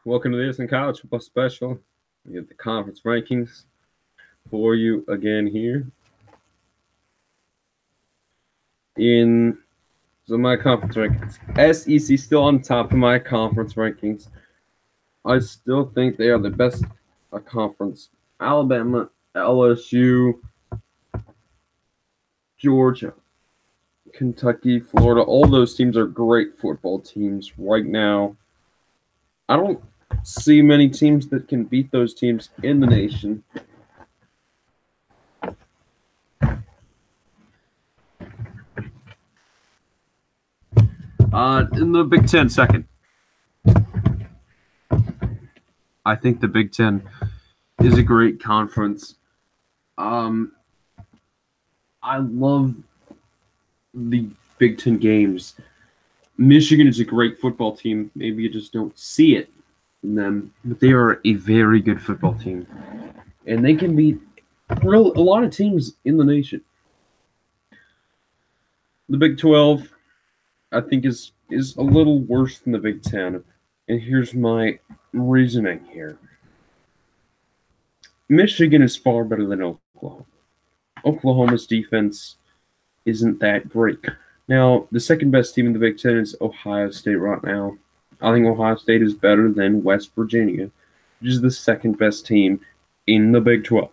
Welcome to the Instant College Football Special. We get the conference rankings for you again here. My conference rankings. SEC still on top of my conference rankings. I still think they are the best conference. Alabama, LSU, Georgia, Kentucky, Florida, all those teams are great football teams right now. I don't see many teams that can beat those teams in the nation. In the Big Ten, second. I think the Big Ten is a great conference. I love the Big Ten games. Michigan is a great football team. Maybe you just don't see it in them, but they are a very good football team, and they can beat a lot of teams in the nation. The Big 12, I think, is a little worse than the Big Ten, and here's my reasoning here. Michigan is far better than Oklahoma. Oklahoma's defense isn't that great. Now, the second best team in the Big Ten is Ohio State right now. I think Ohio State is better than West Virginia, which is the second best team in the Big 12.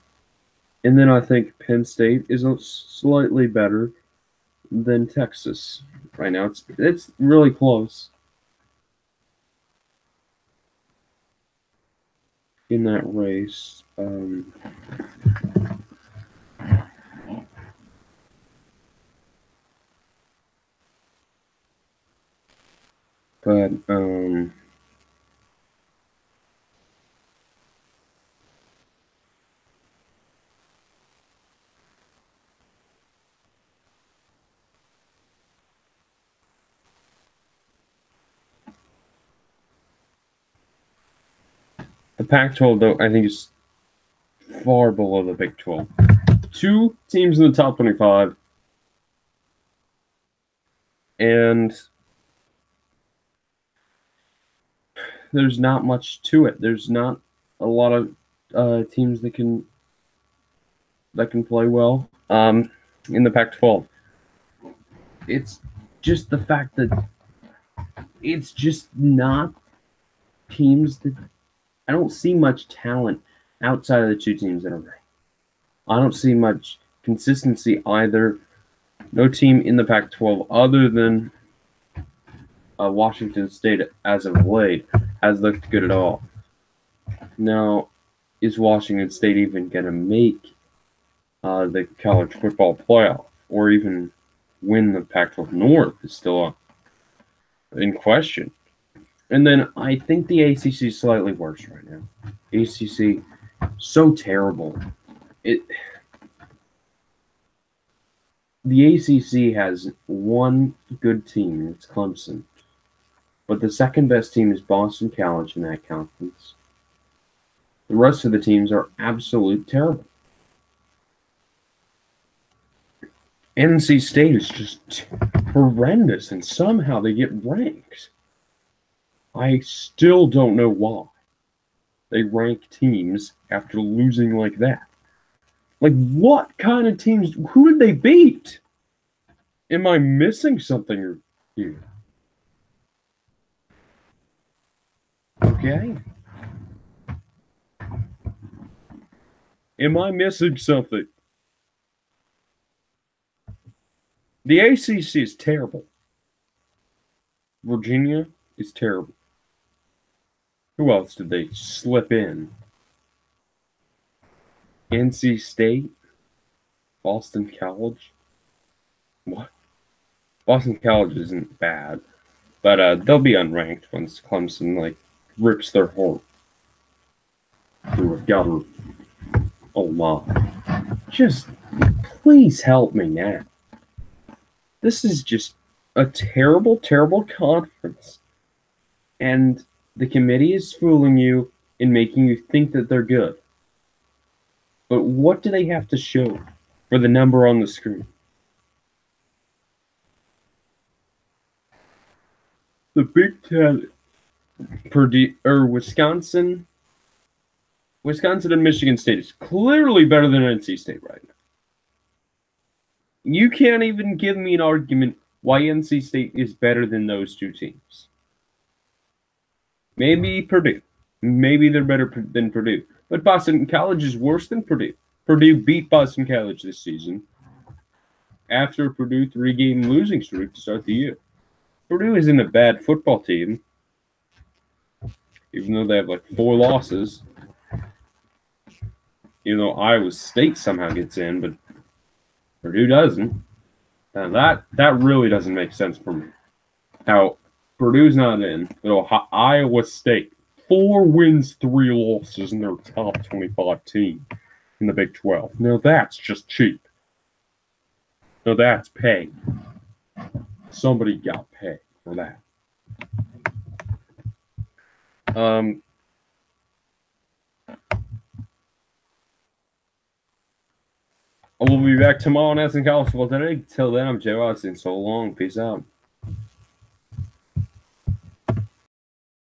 And then I think Penn State is slightly better than Texas right now. It's really close in that race. The Pac-12, though, I think is far below the Big 12. Two teams in the top 25, and there's not much to it. There's not a lot of teams that can play well in the Pac-12. It's just the fact that it's just not teams that I don't see much talent outside of the two teams that are ranked. I don't see much consistency either. No team in the Pac-12 other than Washington State as of late has looked good at all. Now, is Washington State even going to make the college football playoff or even win the Pac-12 North is still in question. And then I think the ACC is slightly worse right now. ACC, so terrible. The ACC has one good team, it's Clemson. But the second best team is Boston College in that conference. The rest of the teams are absolute terrible. NC State is just horrendous, and somehow they get ranked. I still don't know why they rank teams after losing like that. Like, what kind of teams? Who did they beat? Am I missing something here? Okay. Am I missing something? The ACC is terrible. Virginia is terrible. Who else did they slip in? NC State? Boston College? What? Boston College isn't bad, but they'll be unranked once Clemson rips their heart. We've got to. Oh my! Just please help me now. This is just a terrible, terrible conference, and the committee is fooling you and making you think that they're good. But what do they have to show for the number on the screen? The Big Ten Purdue or Wisconsin and Michigan State is clearly better than NC State right now. You can't even give me an argument why NC State is better than those two teams. Maybe Purdue. Maybe they're better than Purdue. But Boston College is worse than Purdue. Purdue beat Boston College this season after Purdue 3-game losing streak to start the year. Purdue isn't a bad football team, even though they have like 4 losses. Even though Iowa State somehow gets in, but Purdue doesn't. Now that really doesn't make sense for me. How Purdue's not in, but Iowa State, 4 wins, 3 losses in their top 25 team in the Big 12. Now that's just cheap. Now that's paid. Somebody got paid for that. We'll be back tomorrow on College Football Today. Till then, I'm Jay Watson. So long. Peace out.